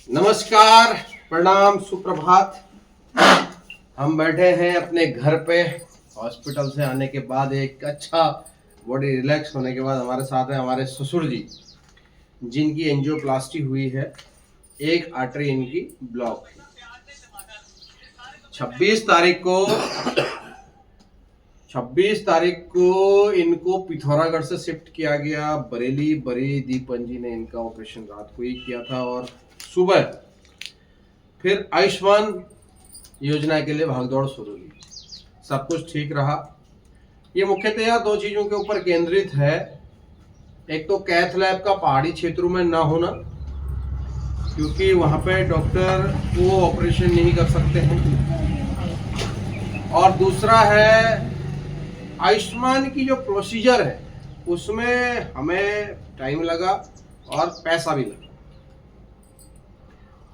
नमस्कार, प्रणाम, सुप्रभात। हम बैठे हैं अपने घर पे हॉस्पिटल से आने के बाद। एक अच्छा बॉडी रिलैक्स होने के बाद हमारे साथ हैं हमारे ससुर जी, जिनकी एंजियोप्लास्टी हुई है। एक आर्टरी इनकी ब्लॉक है। 26 तारीख को 26 तारीख को इनको पिथौरागढ़ से शिफ्ट किया गया बरेली। बरीदीपन जी ने इनका ऑपरेशन रात को ही किया था और सुबह फिर आयुष्मान योजना के लिए भागदौड़ शुरू हुई। सब कुछ ठीक रहा। ये मुख्यतः दो चीजों के ऊपर केंद्रित है। एक तो कैथ लैब का पहाड़ी क्षेत्रों में ना होना, क्योंकि वहां पे डॉक्टर वो ऑपरेशन नहीं कर सकते हैं, और दूसरा है आयुष्मान की जो प्रोसीजर है उसमें हमें टाइम लगा और पैसा भी लगा।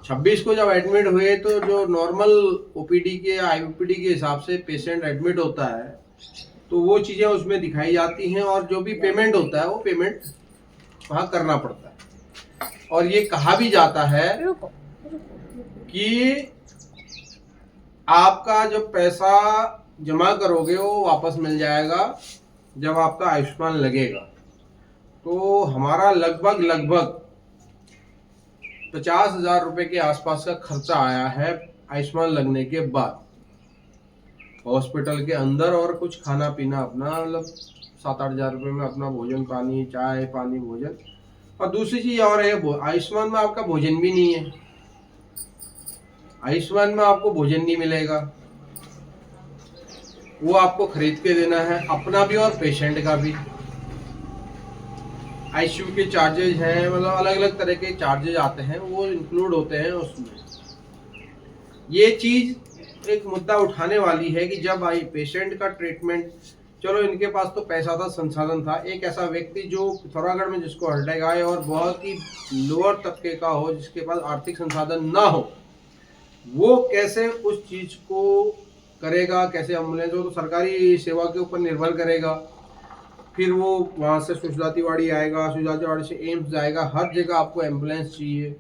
26 को जब एडमिट हुए तो जो नॉर्मल ओपीडी के आईओपीडी के हिसाब से पेशेंट एडमिट होता है तो वो चीज़ें उसमें दिखाई जाती हैं, और जो भी पेमेंट होता है वो पेमेंट वहाँ करना पड़ता है। और ये कहा भी जाता है कि आपका जो पैसा जमा करोगे वो वापस मिल जाएगा जब आपका आयुष्मान लगेगा। तो हमारा लगभग 50,000 रुपए के आसपास का खर्चा आया है आयुष्मान लगने के बाद, हॉस्पिटल के अंदर। और कुछ खाना पीना अपना, मतलब 7-8 हजार रुपये में अपना भोजन पानी, चाय पानी भोजन। और दूसरी चीज और है, आयुष्मान में आपका भोजन भी नहीं है। आयुष्मान में आपको भोजन नहीं मिलेगा, वो आपको खरीद के देना है, अपना भी और पेशेंट का भी। आईसीयू के चार्जेज हैं, मतलब अलग अलग तरह के चार्जेज आते हैं, वो इंक्लूड होते हैं उसमें। ये चीज एक मुद्दा उठाने वाली है कि जब आई पेशेंट का ट्रीटमेंट, चलो इनके पास तो पैसा था, संसाधन था। एक ऐसा व्यक्ति जो पिथौरागढ़ में जिसको हार्ट अटैक आए और बहुत ही लोअर तबके का हो, जिसके पास आर्थिक संसाधन ना हो, वो कैसे उस चीज को करेगा, कैसे एम्बुलेंस हो, तो सरकारी सेवा के ऊपर निर्भर करेगा। फिर वो वहाँ से सुजातीवाड़ी आएगा, सुजातीवाड़ी से एम्स जाएगा, हर जगह आपको एम्बुलेंस चाहिए।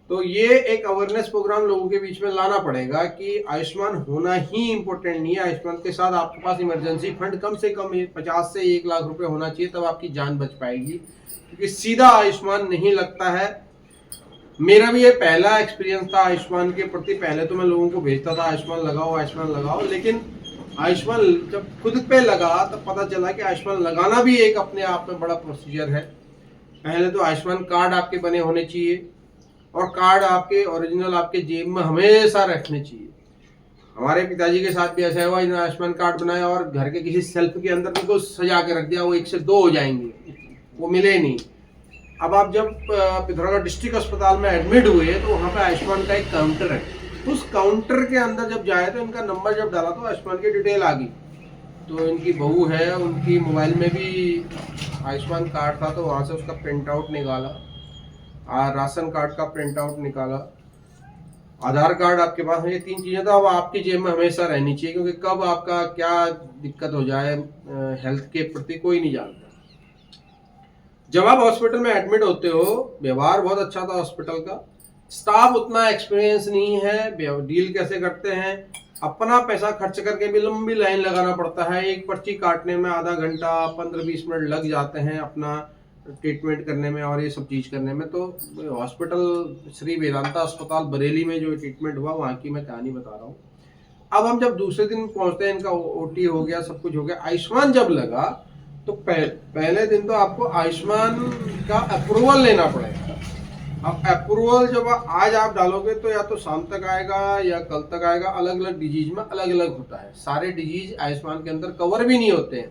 तो ये एक अवेयरनेस प्रोग्राम लोगों के बीच में लाना पड़ेगा कि आयुष्मान होना ही इम्पोर्टेंट नहीं है। आयुष्मान के साथ आपके पास इमरजेंसी फंड कम से कम 50 से 1 लाख रुपए होना चाहिए, तब आपकी जान बच पाएगी, क्योंकि सीधा आयुष्मान नहीं लगता है। मेरा भी ये पहला एक्सपीरियंस था आयुष्मान के प्रति। पहले तो मैं लोगों को भेजता था आयुष्मान लगाओ, लेकिन आयुष्मान जब खुद पे लगा तब पता चला कि आयुष्मान लगाना भी एक अपने आप में बड़ा प्रोसीजर है। पहले तो आयुष्मान कार्ड आपके बने होने चाहिए, और कार्ड आपके ओरिजिनल आपके जेब में हमेशा रखने चाहिए। हमारे पिताजी के साथ भी ऐसा हुआ, इन्होंने आयुष्मान कार्ड बनाया और घर के किसी सेल्फ के अंदर उनको सजा के रख दिया, वो 1 से 2 हो जाएंगे, वो मिले नहीं। अब आप जब पिथौरागढ़ डिस्ट्रिक्ट अस्पताल में एडमिट हुए तो वहाँ पे आयुष्मान का एक काउंटर है। उस काउंटर के अंदर जब जाए तो इनका नंबर जब डाला तो आयुष्मान की डिटेल आ गई। तो इनकी बहू है, उनकी मोबाइल में भी आयुष्मान कार्ड था, तो वहाँ से उसका प्रिंट आउट निकाला, राशन कार्ड का प्रिंट आउट निकाला, आधार कार्ड आपके पास है। ये 3 चीज़ें तो अब आपकी जेब में हमेशा रहनी चाहिए, क्योंकि कब आपका क्या दिक्कत हो जाए हेल्थ के प्रति कोई नहीं जानता। जब आप हॉस्पिटल में एडमिट होते हो, व्यवहार बहुत अच्छा था हॉस्पिटल का, स्टाफ उतना एक्सपीरियंस नहीं है, डील कैसे करते हैं, अपना पैसा खर्च करके भी लंबी लाइन लगाना पड़ता है। एक पर्ची काटने में आधा घंटा 15-20 मिनट लग जाते हैं अपना ट्रीटमेंट करने में और ये सब चीज़ करने में। तो हॉस्पिटल श्री वेदांता अस्पताल बरेली में जो ट्रीटमेंट हुआ, वहाँ की मैं कहानी बता रहा हूँ। अब हम जब दूसरे दिन पहुँचते हैं, इनका ओटी हो गया, सब कुछ हो गया। आयुष्मान जब लगा तो पहले दिन तो आपको आयुष्मान का अप्रूवल लेना पड़ेगा। अब अप्रूवल जब आज आप डालोगे तो या तो शाम तक आएगा या कल तक आएगा। अलग अलग डिजीज में अलग अलग होता है, सारे डिजीज आयुष्मान के अंदर कवर भी नहीं होते हैं।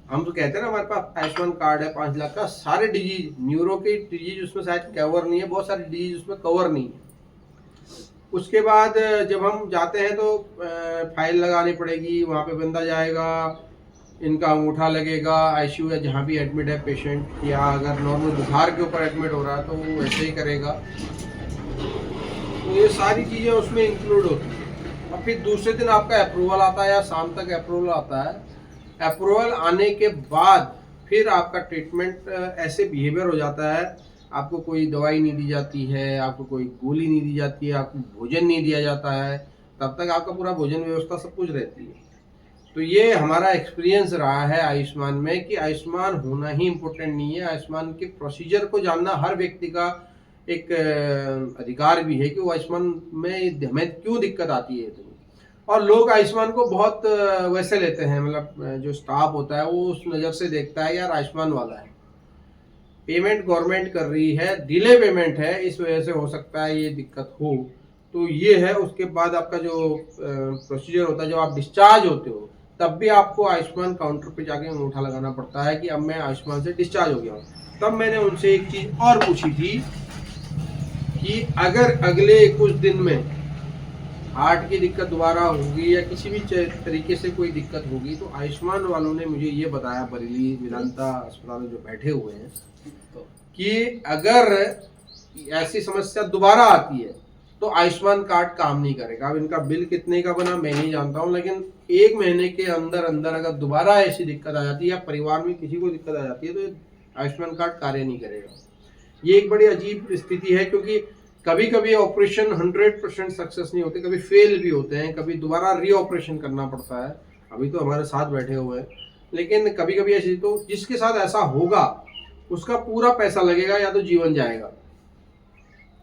हम तो कहते हैं ना हमारे पास आयुष्मान कार्ड है 5 लाख का, सारे डिजीज, न्यूरो के डिजीज उसमें शायद कवर नहीं है, बहुत सारे डिजीज उसमें कवर नहीं है। उसके बाद जब हम जाते हैं तो फाइल लगानी पड़ेगी, वहाँ पे बंदा जाएगा, इनका अंगूठा लगेगा, आईसीयू या जहाँ भी एडमिट है पेशेंट, या अगर नॉर्मल बुखार के ऊपर एडमिट हो रहा है तो वो वैसे ही करेगा। तो ये सारी चीज़ें उसमें इंक्लूड होती हैं। और फिर दूसरे दिन आपका अप्रूवल आता है या शाम तक अप्रूवल आता है। अप्रूवल आने के बाद फिर आपका ट्रीटमेंट ऐसे बिहेवियर हो जाता है, आपको कोई दवाई नहीं दी जाती है, आपको कोई गोली नहीं दी जाती है, आपको भोजन नहीं दिया जाता है, तब तक आपका पूरा भोजन व्यवस्था सब कुछ रहती है। तो ये हमारा एक्सपीरियंस रहा है आयुष्मान में कि आयुष्मान होना ही इम्पोर्टेंट नहीं है। आयुष्मान के प्रोसीजर को जानना हर व्यक्ति का एक अधिकार भी है कि वो आयुष्मान में हमें क्यों दिक्कत आती है। और लोग आयुष्मान को बहुत वैसे लेते हैं, मतलब जो स्टाफ होता है वो उस नज़र से देखता है यार आयुष्मान वाला है, पेमेंट गवर्नमेंट कर रही है, डिले पेमेंट है, इस वजह से हो सकता है ये दिक्कत हो। तो ये है। उसके बाद आपका जो प्रोसीजर होता है, जब आप डिस्चार्ज होते हो तब भी आपको आयुष्मान काउंटर पे जाके अंगूठा लगाना पड़ता है कि अब मैं आयुष्मान से डिस्चार्ज हो गया हूँ। तब मैंने उनसे एक चीज़ और पूछी थी कि अगर अगले कुछ दिन में हार्ट की दिक्कत दोबारा होगी या किसी भी तरीके से कोई दिक्कत होगी, तो आयुष्मान वालों ने मुझे ये बताया, बरेली वेदांता अस्पताल में जो बैठे हुए हैं, कि अगर ऐसी समस्या दोबारा आती है तो आयुष्मान कार्ड काम नहीं करेगा। अब इनका बिल कितने का बना मैं नहीं जानता हूँ, लेकिन 1 महीने के अंदर अंदर अगर दोबारा ऐसी दिक्कत आ जाती है या परिवार में किसी को दिक्कत आ जाती है तो आयुष्मान कार्ड कार्य नहीं करेगा। ये एक बड़ी अजीब स्थिति है, क्योंकि कभी कभी ऑपरेशन 100% सक्सेस नहीं होते, कभी फेल भी होते हैं, कभी दोबारा री ऑपरेशन करना पड़ता है। अभी तो हमारे साथ बैठे हुए हैं, लेकिन कभी कभी ऐसी, तो जिसके साथ ऐसा होगा उसका पूरा पैसा लगेगा या तो जीवन जाएगा,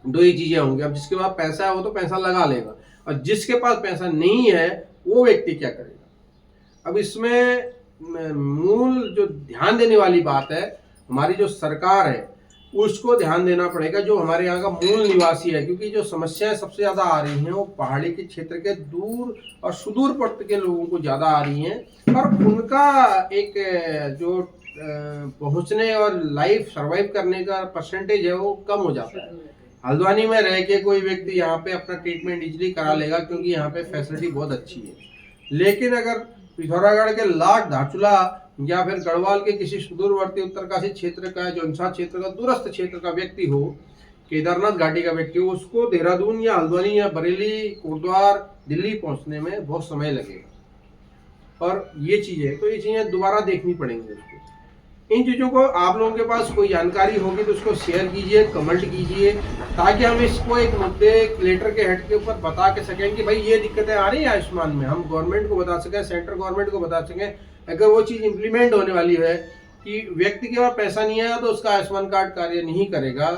दो ही चीजें होंगी। अब जिसके पास पैसा है वो तो पैसा लगा लेगा, और जिसके पास पैसा नहीं है वो व्यक्ति क्या करेगा। अब इसमें मूल जो ध्यान देने वाली बात है, हमारी जो सरकार है उसको ध्यान देना पड़ेगा, जो हमारे यहाँ का मूल निवासी है, क्योंकि जो समस्याएं सबसे ज़्यादा आ रही हैं वो पहाड़ी के क्षेत्र के दूर और सुदूर पर्वत के लोगों को ज़्यादा आ रही हैं, और उनका एक जो पहुँचने और लाइफ सर्वाइव करने का परसेंटेज है वो कम हो जाता है। हल्द्वानी में रह के कोई व्यक्ति यहाँ पे अपना ट्रीटमेंट इजीली करा लेगा, क्योंकि यहाँ पे फैसिलिटी बहुत अच्छी है। लेकिन अगर पिथौरागढ़ के लाट धारचूला या फिर गढ़वाल के किसी सुदूरवर्ती उत्तरकाशी क्षेत्र का, जौनसा क्षेत्र का, दूरस्थ क्षेत्र का व्यक्ति हो, केदारनाथ घाटी का व्यक्ति हो, उसको देहरादून या हल्द्वानी या बरेली, कोटद्वार, दिल्ली पहुंचने में बहुत समय लगेगा। और ये चीज़ें, तो ये चीज़ें दोबारा देखनी पड़ेंगी उसको। इन चीज़ों को आप लोगों के पास कोई जानकारी होगी तो उसको शेयर कीजिए, कमेंट कीजिए, ताकि हम इसको एक मुद्दे लेटर के हेड के ऊपर बता के सकें कि भाई ये दिक्कतें आ रही हैं आयुष्मान में, हम गवर्नमेंट को बता सकें, सेंट्रल गवर्नमेंट को बता सकें। अगर वो चीज़ इम्प्लीमेंट होने वाली है कि व्यक्ति के पास पैसा नहीं आया तो उसका आयुष्मान कार्ड कार्य नहीं करेगा।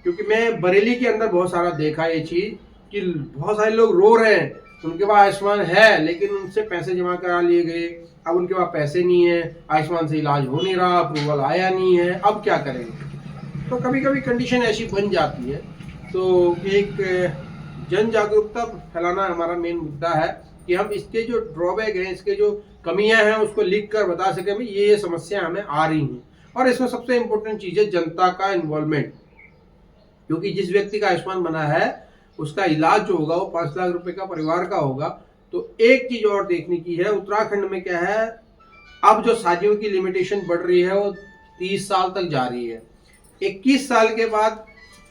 क्योंकि मैं बरेली के अंदर बहुत सारा देखा ये चीज़ कि बहुत सारे लोग रो रहे हैं, उनके पास आयुष्मान है लेकिन उनसे पैसे जमा करा लिए गए, अब उनके पास पैसे नहीं है, आयुष्मान से इलाज हो नहीं रहा, अप्रूवल आया नहीं है, अब क्या करेंगे। तो कभी कभी कंडीशन ऐसी बन जाती है। तो एक जन जागरूकता फैलाना हमारा मेन मुद्दा है कि हम इसके जो ड्रॉबैक हैं, इसके जो कमियां हैं उसको लिख कर बता सकें भाई ये समस्या हमें आ रही हैं। और इसमें सबसे इम्पोर्टेंट चीज़ है जनता का इन्वॉल्वमेंट, क्योंकि जिस व्यक्ति का आयुष्मान बना है उसका इलाज जो होगा वो 5 लाख रुपए का परिवार का होगा। तो एक चीज़ और देखने की है, उत्तराखंड में क्या है, अब जो शादियों की लिमिटेशन बढ़ रही है वो 30 साल तक जा रही है। 21 साल के बाद,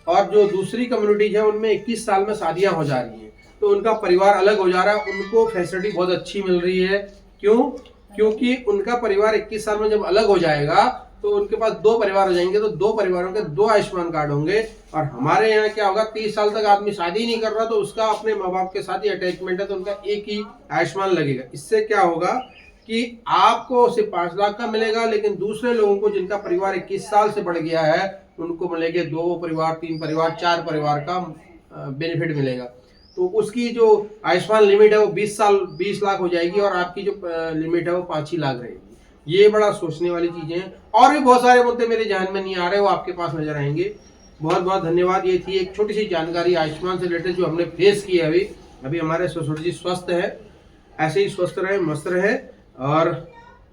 और जो दूसरी कम्युनिटीज है उनमें 21 साल में शादियां हो जा रही हैं, तो उनका परिवार अलग हो जा रहा है, उनको फैसिलिटी बहुत अच्छी मिल रही है। क्यों? क्योंकि उनका परिवार 21 साल में जब अलग हो जाएगा तो उनके पास 2 परिवार हो जाएंगे, तो 2 परिवारों के 2 आयुष्मान कार्ड होंगे। और हमारे यहाँ क्या होगा, 30 साल तक आदमी शादी नहीं कर रहा तो उसका अपने माँ बाप के साथ ही अटैचमेंट है, तो उनका एक ही आयुष्मान लगेगा। इससे क्या होगा कि आपको सिर्फ 5 लाख का मिलेगा, लेकिन दूसरे लोगों को जिनका परिवार 21 साल से बढ़ गया है उनको मिलेंगे 2 परिवार, 3 परिवार, 4 परिवार का बेनिफिट मिलेगा। तो उसकी जो आयुष्मान लिमिट है वो 20 लाख हो जाएगी, और आपकी जो लिमिट है वो 5 ही लाख रहेगी। ये बड़ा सोचने वाली चीजें हैं। और भी बहुत सारे मुद्दे मेरे ध्यान में नहीं आ रहे, वो आपके पास नजर आएंगे। बहुत बहुत धन्यवाद। ये थी एक छोटी सी जानकारी आयुष्मान से रिलेटेड जो हमने फेस की है। अभी हमारे ससुर जी स्वस्थ है, ऐसे ही स्वस्थ रहे, मस्त रहे। और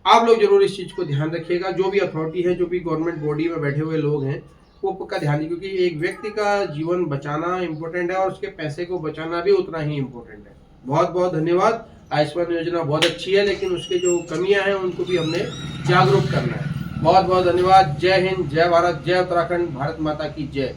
आप लोग जरूर इस चीज़ को ध्यान रखिएगा, जो भी अथॉरिटी है, जो भी गवर्नमेंट बॉडी में बैठे हुए लोग हैं, वो पक्का ध्यान दें, क्योंकि एक व्यक्ति का जीवन बचाना इम्पोर्टेंट है और उसके पैसे को बचाना भी उतना ही इम्पोर्टेंट है। बहुत बहुत धन्यवाद। आयुष्मान योजना बहुत अच्छी है, लेकिन उसके जो कमियां हैं उनको भी हमने जागरूक करना है। बहुत बहुत धन्यवाद। जय हिंद, जय भारत, जय उत्तराखंड, भारत माता की जय।